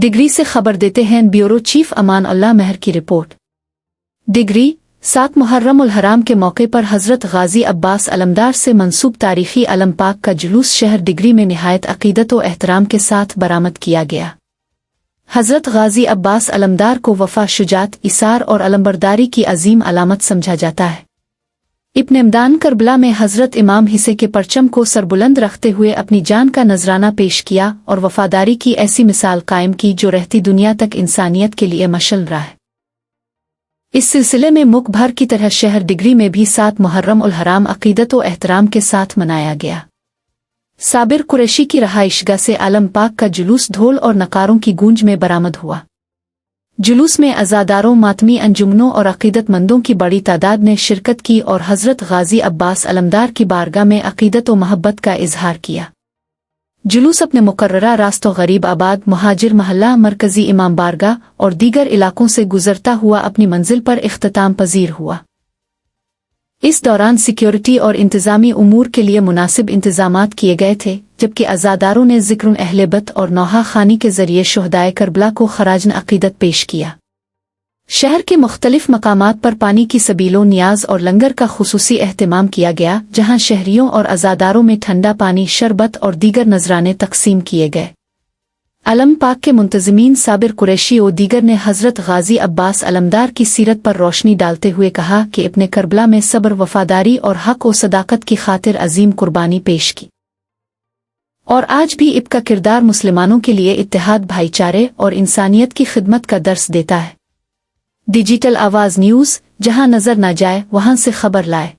Degree से खबर देते हैं ब्यूरो चीफ अमान अल्लाह महर की रिपोर्ट। डिग्री 7 मुहर्रम उल हराम के मौके पर हज़रत गाजी अब्बास अलमदार से मंसूब तारीखी अलम पाक का जुलूस शहर डिग्री में निहायत अक़ीदत व एहतराम के साथ बरामद किया गया। हज़रत गाजी अब्बास अलमदार को वफ़ा, शुजात, इसार और अलमबरदारी की अजीम अलामत समझा जाता है। इब्न इमदान करबला में हज़रत इमाम हिस्से के परचम को सरबुलंद रखते हुए अपनी जान का नजराना पेश किया और वफादारी की ऐसी मिसाल कायम की जो रहती दुनिया तक इंसानियत के लिए मशल रहा है। इस सिलसिले में मुल्क भर की तरह शहर डिग्री में भी 7 मुहर्रम उल हराम अक़ीदत व एहतराम के साथ मनाया गया। साबिर कुरैशी की रहाइशगाह से आलम पाक का जुलूस ढोल और नकारों की गूंज में बरामद हुआ। जुलूस में अज़ादारों, मातमी अंजुमनों और अक़ीदतमंदों की बड़ी तादाद ने शिरकत की और हज़रत गाजी अब्बास अलमदार की बारगाह में अक़ीदत व महब्बत का इजहार किया। जुलूस अपने मुकर्ररा रास्तों गरीब आबाद, मुहाजिर महल्ला, मरकज़ी इमाम बारगाह और दीगर इलाकों से गुजरता हुआ अपनी मंजिल पर इख्तिताम पजीर हुआ। इस दौरान सिक्योरिटी और इंतज़ामी उमूर के लिए मुनासिब इंतज़ामात किए गए थे, जबकि अज़ादारों ने ज़िक्र अहलेबत और नौहा खानी के ज़रिए शुहदाए करबला को खराजन अक़ीदत पेश किया। शहर के मुख्तलिफ मकामात पर पानी की सबीलों, नियाज और लंगर का खुसूसी एहतमाम किया गया, जहाँ शहरियों और अज़ादारों में ठंडा पानी, शरबत और दीगर नजराने तकसीम किए गए। अलम पाक के मुंतज़मीन साबिर कुरैशी और दीगर ने हज़रत गाजी अब्बास अलमदार की सीरत पर रोशनी डालते हुए कहा कि इब्ने करबला में सब्र, वफादारी और हक व सदाकत की खातिर अजीम कुर्बानी पेश की और आज भी इब का किरदार मुसलमानों के लिए इत्तेहाद, भाईचारे और इंसानियत की खिदमत का दर्स देता है। डिजिटल आवाज़ न्यूज़, जहां नजर न जाए वहां से खबर लाए।